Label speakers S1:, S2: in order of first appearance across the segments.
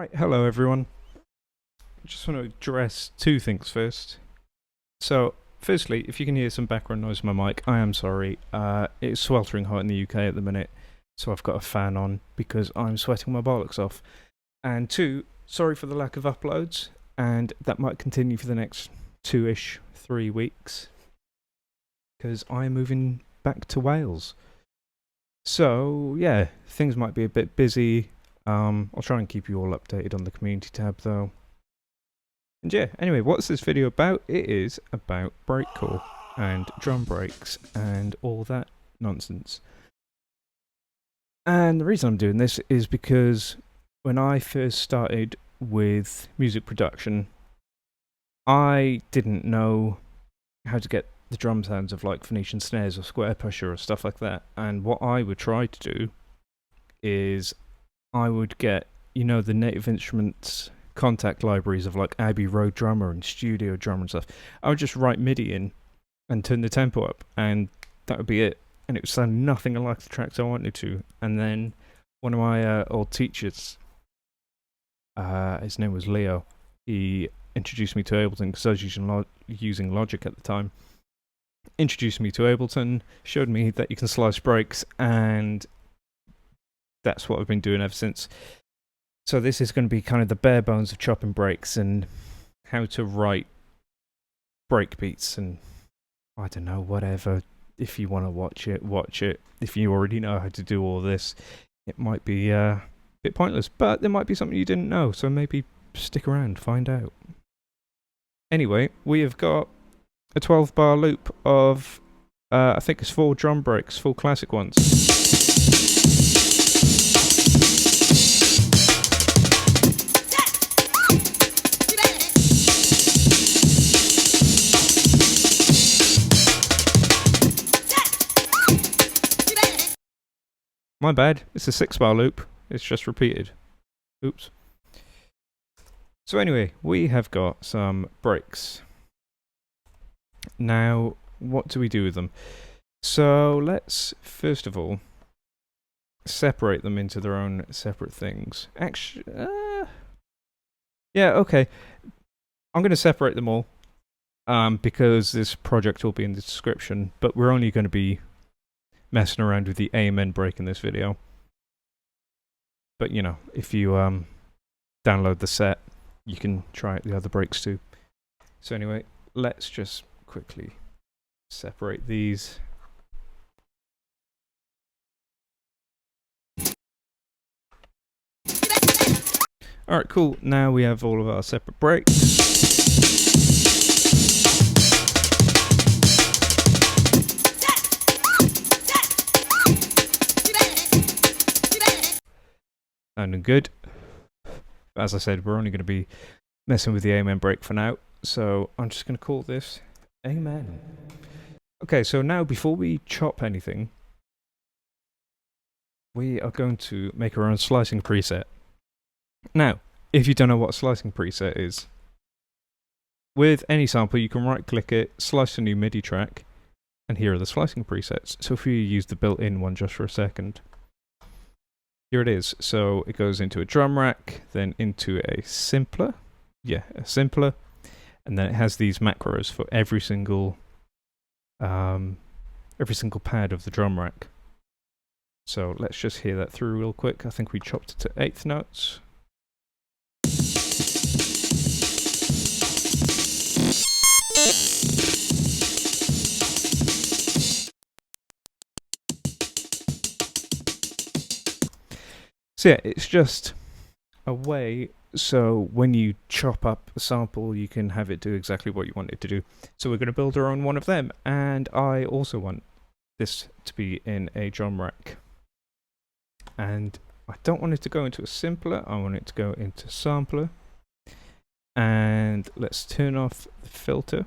S1: Right, hello everyone. I just want to address two things first. So, firstly, if you can hear some background noise in my mic, I am sorry. It's sweltering hot in the UK at the minute, so I've got a fan on because I'm sweating my bollocks off. And two, sorry for the lack of uploads, and that might continue for the next 3 weeks, because I'm moving back to Wales. So, yeah, things might be a bit busy. I'll try and keep you all updated on the community tab though. And yeah, anyway, what's this video about? It is about breakcore and drum breaks and all that nonsense. And the reason I'm doing this is because when I first started with music production, I didn't know how to get the drum sounds of like Phoenician snares or square pusher or stuff like that. And what I would try to do is I would get, you know, the Native Instruments contact libraries of like Abbey Road Drummer and Studio Drummer and stuff. I would just write MIDI in and turn the tempo up, and that would be it. And it would sound nothing like the tracks I wanted to. And then one of my old teachers, his name was Leo, he introduced me to Ableton because I was using Logic at the time. Introduced me to Ableton, showed me that you can slice breaks, and that's what I've been doing ever since. So this is going to be kind of the bare bones of chopping breaks and how to write break beats and I don't know, whatever. If you want to watch it, watch it. If you already know how to do all this, it might be a bit pointless, but there might be something you didn't know, so maybe stick around, find out. Anyway, we have got a 12-bar loop of, I think it's 4 drum breaks, 4 classic ones. My bad, it's a 6-bar loop, it's just repeated. Oops. So anyway, we have got some breaks. Now, what do we do with them? So let's, first of all, separate them into their own separate things. Actually, yeah, okay. I'm going to separate them all, because this project will be in the description, but we're only going to be messing around with the Amen break in this video. But you know, if you download the set, you can try out the other breaks too. So anyway, let's just quickly separate these. Alright, cool. Now we have all of our separate breaks. Sounding good. As I said, we're only going to be messing with the Amen break for now, so I'm just going to call this Amen. Okay, so now before we chop anything, we are going to make our own slicing preset. Now, if you don't know what a slicing preset is, with any sample you can right click it, slice a new MIDI track, and here are the slicing presets. So if we use the built-in one just for a second, here it is. So it goes into a drum rack, then into a simpler, and then it has these macros for every single pad of the drum rack. So let's just hear that through real quick. I think we chopped it to 1/8 notes. So yeah, it's just a way so when you chop up a sample, you can have it do exactly what you want it to do. So we're going to build our own one of them, and I also want this to be in a drum rack. And I don't want it to go into a simpler, I want it to go into sampler. And let's turn off the filter.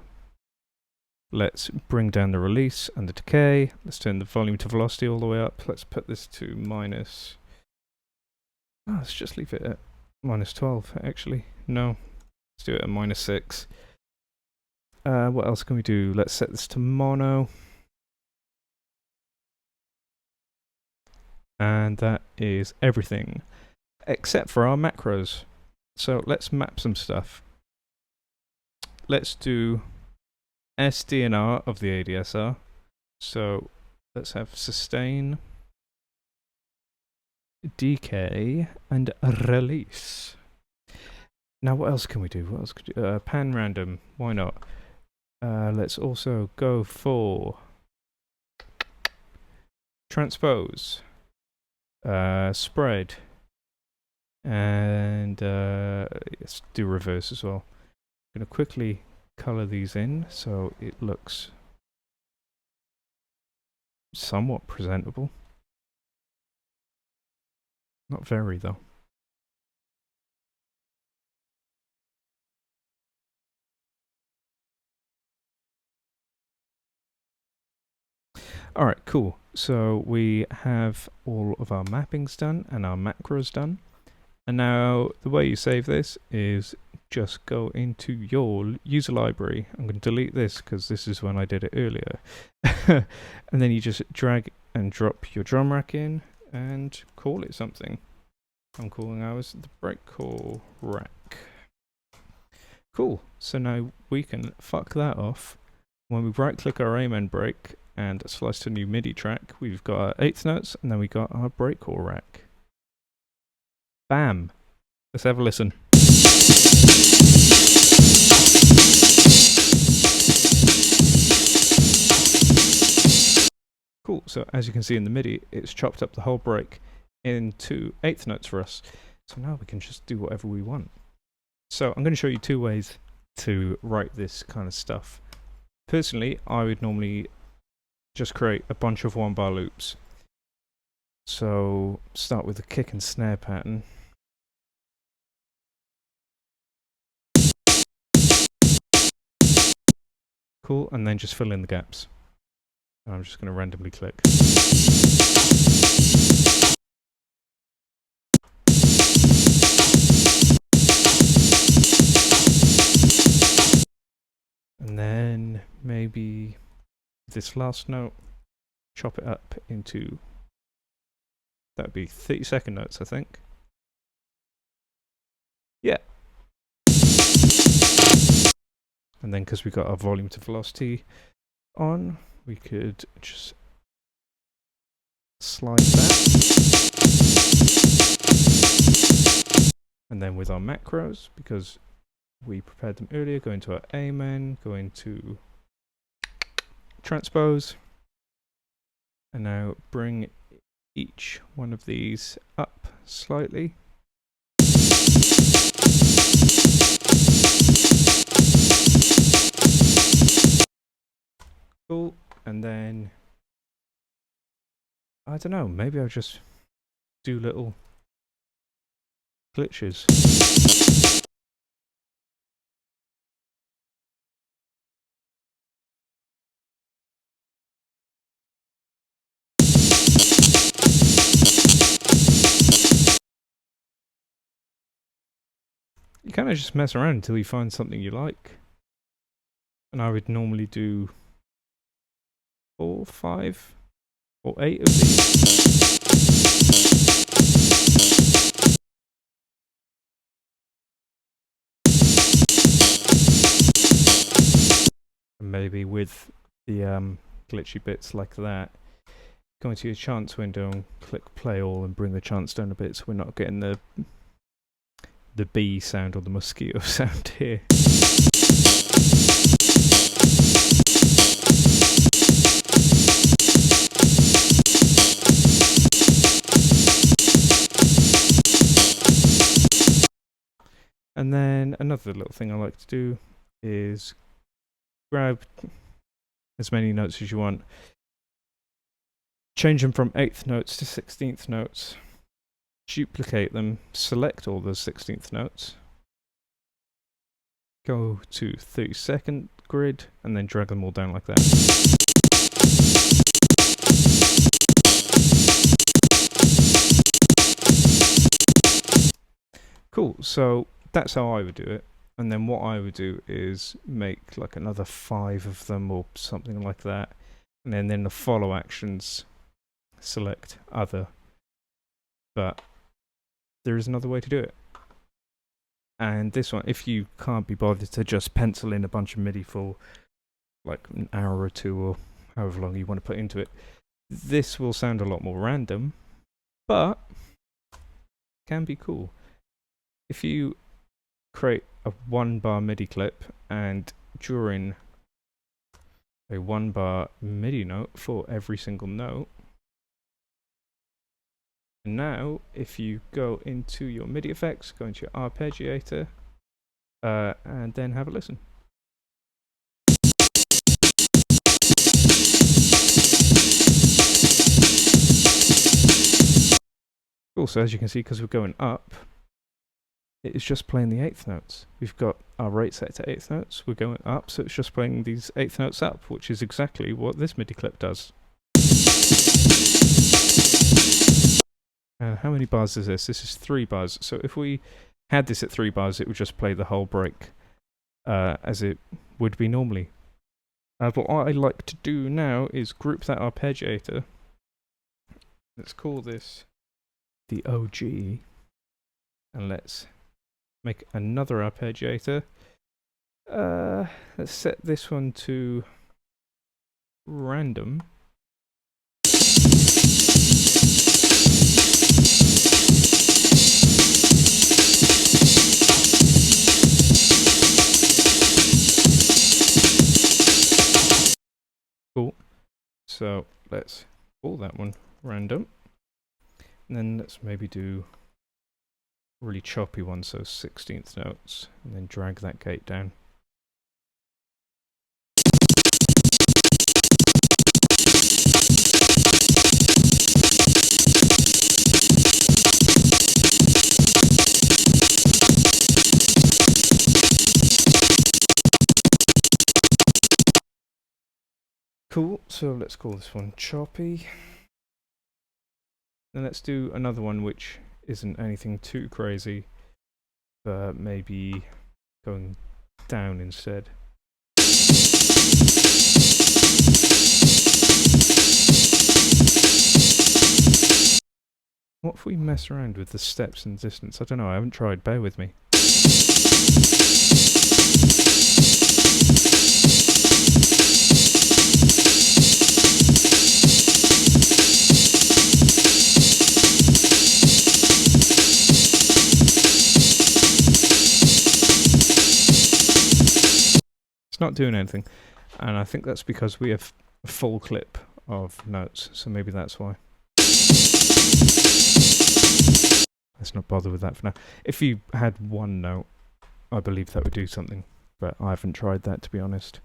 S1: Let's bring down the release and the decay. Let's turn the volume to velocity all the way up. Let's put this to minus... Oh, let's just leave it at -12, actually. No, let's do it at -6. What else can we do? Let's set this to mono. And that is everything, except for our macros. So let's map some stuff. Let's do SDNR of the ADSR. So let's have sustain, decay, and release. Now what else can we do? What else could we do? Pan random, why not? Let's also go for transpose, spread, and let's do reverse as well. I'm going to quickly color these in so it looks somewhat presentable. Not very though. Alright, cool. So we have all of our mappings done and our macros done. And now the way you save this is just go into your user library. I'm going to delete this because this is when I did it earlier. And then you just drag and drop your drum rack in and call it something. I'm calling ours the Breakcore rack. Cool. So now we can fuck that off. When we right click our Amen break and slice to a new MIDI track, we've got our eighth notes and then we got our Breakcore rack. Bam! Let's have a listen. Cool, so as you can see in the MIDI, it's chopped up the whole break into eighth notes for us. So now we can just do whatever we want. So I'm going to show you two ways to write this kind of stuff. Personally, I would normally just create a bunch of one bar loops. So start with the kick and snare pattern. Cool, and then just fill in the gaps. And I'm just going to randomly click. And then maybe this last note, chop it up into, that would be 30-second notes, I think. Yeah. And then because we got our volume to velocity on, we could just slide that. And then with our macros, because we prepared them earlier, go into our Amen, go into transpose, and now bring each one of these up slightly. Cool, and then I don't know, maybe I'll just do little glitches. You kind of just mess around until you find something you like. And I would normally do 4, 5, or 8 of these. And maybe with the glitchy bits like that, go into your chance window and click play all and bring the chance down a bit so we're not getting the bee sound or the mosquito sound here. And then another little thing I like to do is grab as many notes as you want, change them from 8th notes to 16th notes, duplicate them, select all those 16th notes, go to 30-second grid, and then drag them all down like that. Cool, so that's how I would do it. And then what I would do is make like another 5 of them or something like that. And then in the follow actions, select other. But there is another way to do it. And this one, if you can't be bothered to just pencil in a bunch of MIDI for like an hour or two or however long you want to put into it, this will sound a lot more random, but can be cool. If you create a 1-bar MIDI clip and during a 1-bar MIDI note for every single note, and now if you go into your MIDI effects, go into your arpeggiator, and then have a listen. Also, as you can see, because we're going up, it is just playing the 8th notes. We've got our rate set to 8th notes, we're going up, so it's just playing these 8th notes up, which is exactly what this MIDI clip does. How many bars is this? This is 3 bars. So if we had this at 3 bars, it would just play the whole break as it would be normally. But what I like to do now is group that arpeggiator. Let's call this the OG. And let's make another arpeggiator. Let's set this one to random. Cool. So let's call that one random. And then let's maybe do a really choppy one, so 16th notes, and then drag that gate down. Cool, so let's call this one choppy. Then let's do another one which isn't anything too crazy, but maybe going down instead. What if we mess around with the steps and distance? I don't know, I haven't tried, bear with me. It's not doing anything, and I think that's because we have a full clip of notes, so maybe that's why. Let's not bother with that for now. If you had one note, I believe that would do something, but I haven't tried that, to be honest.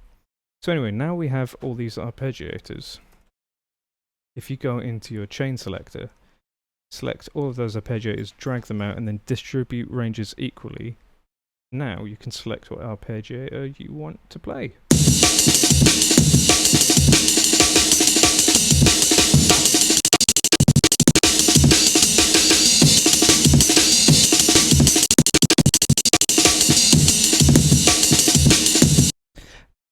S1: So anyway, now we have all these arpeggiators. If you go into your chain selector, select all of those arpeggiators, drag them out, and then distribute ranges equally. Now you can select what arpeggiator you want to play.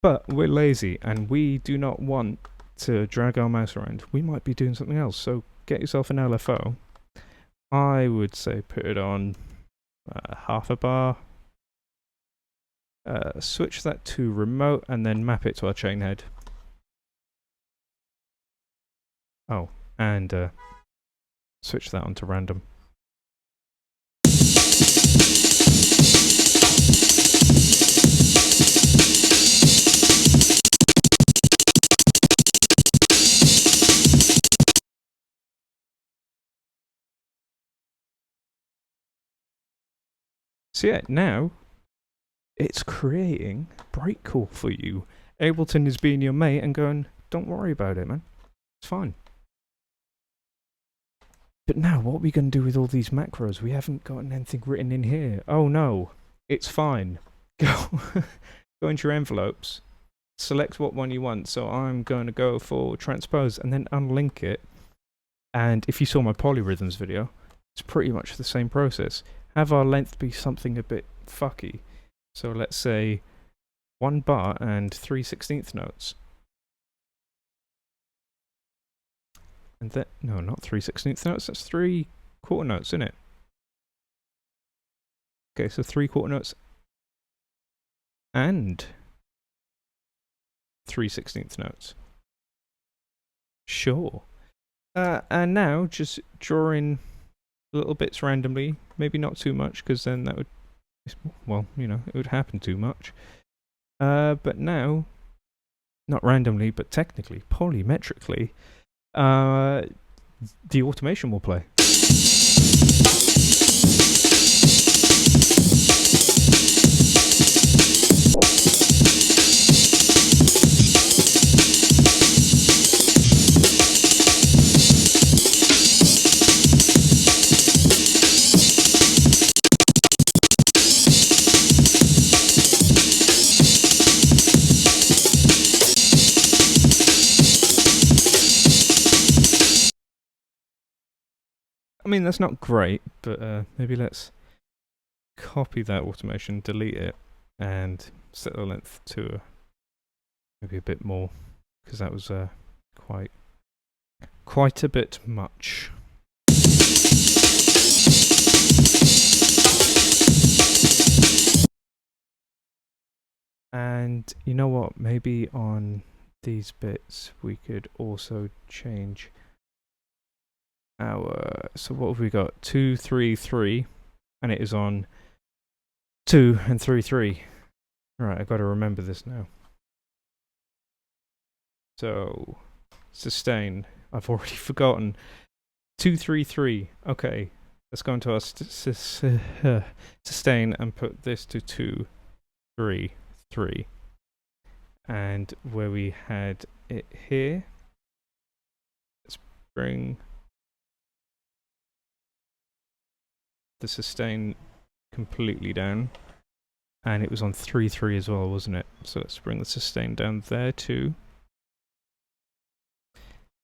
S1: But we're lazy and we do not want to drag our mouse around. We might be doing something else, so get yourself an LFO. I would say put it on half a bar. Switch that to remote and then map it to our chain head. Oh, and switch that onto random. So yeah, now it's creating Breakcore for you. Ableton is being your mate and going, don't worry about it, man. It's fine. But now, what are we going to do with all these macros? We haven't gotten anything written in here. Oh no, it's fine. Go into your envelopes, select what one you want. So I'm going to go for transpose and then unlink it. And if you saw my polyrhythms video, it's pretty much the same process. Have our length be something a bit fucky. So let's say 1 bar and 3/16 notes. And then, no, not 3/16 notes, that's 3 quarter notes, isn't it? Okay, so 3/4 notes and 3/16 notes. Sure. And now just draw in little bits randomly. Maybe not too much, because then that would, well, you know, it would happen too much. But now, not randomly, but technically, polymetrically, the automation will play. I mean, that's not great, but maybe let's copy that automation, delete it, and set the length to maybe a bit more, because that was quite a bit much. And you know what? Maybe on these bits we could also change our, so what have we got? 2, 3, 3, and it is on 2 and 3, 3. Right, I've got to remember this now. So sustain, I've already forgotten. 2, 3, 3. Okay, let's go into our sustain and put this to 2, 3, 3. And where we had it here, let's bring the sustain completely down, and it was on 3, 3 as well, wasn't it? So let's bring the sustain down there too,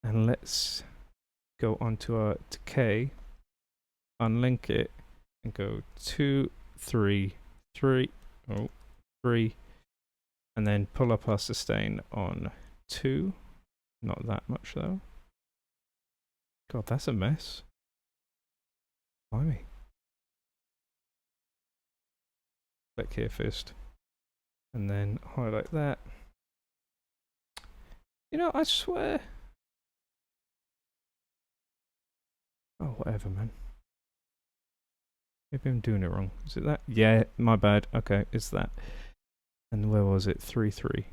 S1: and let's go onto our decay, unlink it, and go 2, 3, 3, 3, and then pull up our sustain on 2. Not that much though. God, that's a mess. Blimey. Click here first, and then highlight that. You know, I swear. Oh, whatever, man. Maybe I'm doing it wrong. Is it that? Yeah, my bad. Okay, it's that. And where was it? 3, 3.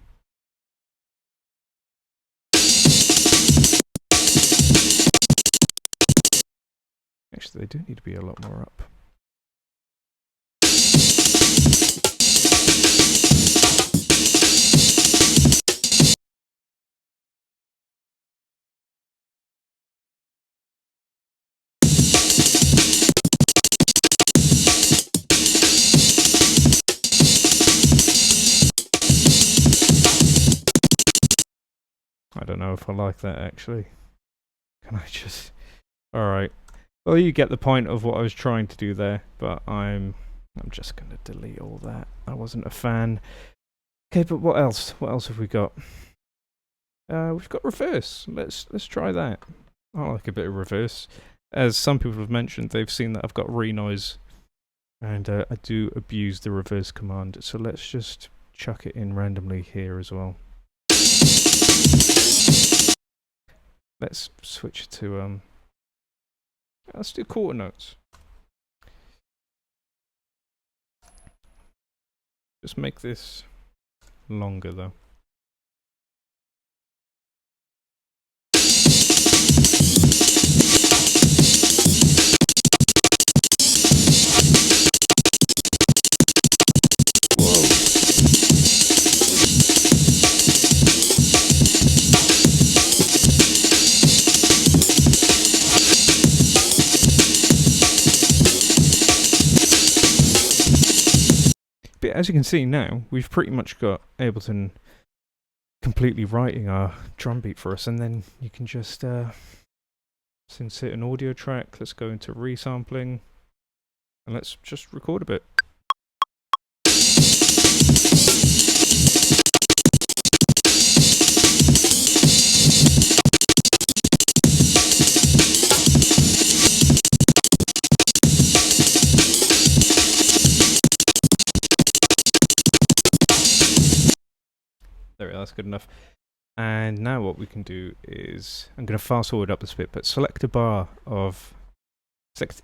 S1: Actually, they do need to be a lot more up. I don't know if I like that, actually. Can I just... Alright. Well, you get the point of what I was trying to do there, but I'm just going to delete all that. I wasn't a fan. Okay, but what else? What else have we got? We've got reverse. Let's try that. I like a bit of reverse. As some people have mentioned, they've seen that I've got renoise, and I do abuse the reverse command. So let's just chuck it in randomly here as well. Let's switch to let's do quarter notes. Just make this longer though. But as you can see now, we've pretty much got Ableton completely writing our drum beat for us, and then you can just insert an audio track. Let's go into resampling, and let's just record a bit. There we are, that's good enough. And now what we can do is, I'm going to fast forward up this bit, but select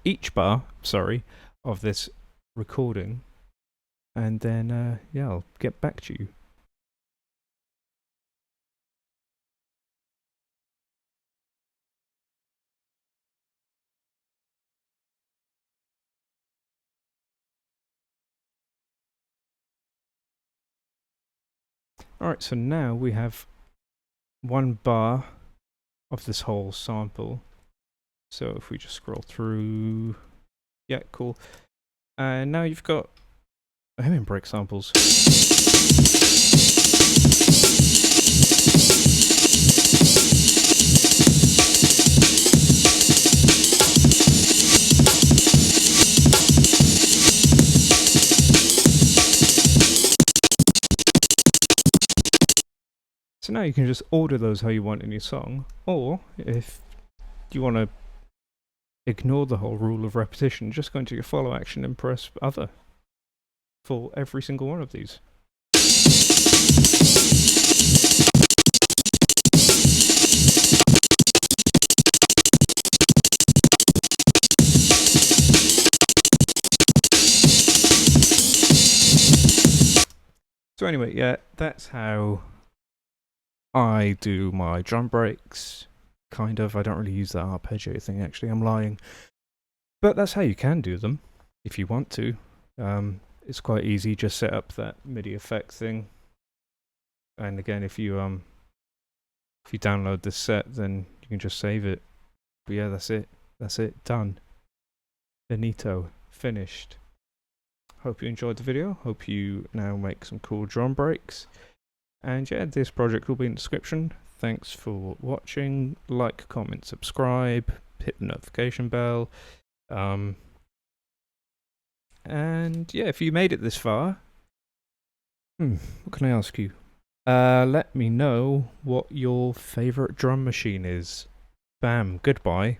S1: each bar, sorry, of this recording, and then yeah, I'll get back to you. Alright, so now we have one bar of this whole sample. So if we just scroll through, yeah, cool. And now you've got break samples. So now you can just order those how you want in your song, or if you want to ignore the whole rule of repetition, just go into your follow action and press other for every single one of these. So anyway, yeah, that's how I do my drum breaks. Kind of. I don't really use that arpeggio thing, actually. I'm lying. But that's how you can do them, if you want to. It's quite easy. Just set up that MIDI effect thing. And again, if you download this set, then you can just save it. But yeah, that's it. That's it. Done. Finito. Finished. Hope you enjoyed the video. Hope you now make some cool drum breaks. And yeah, this project will be in the description. Thanks for watching. Like, comment, subscribe, hit the notification bell. And yeah, if you made it this far, what can I ask you? Let me know what your favorite drum machine is. Bam, goodbye.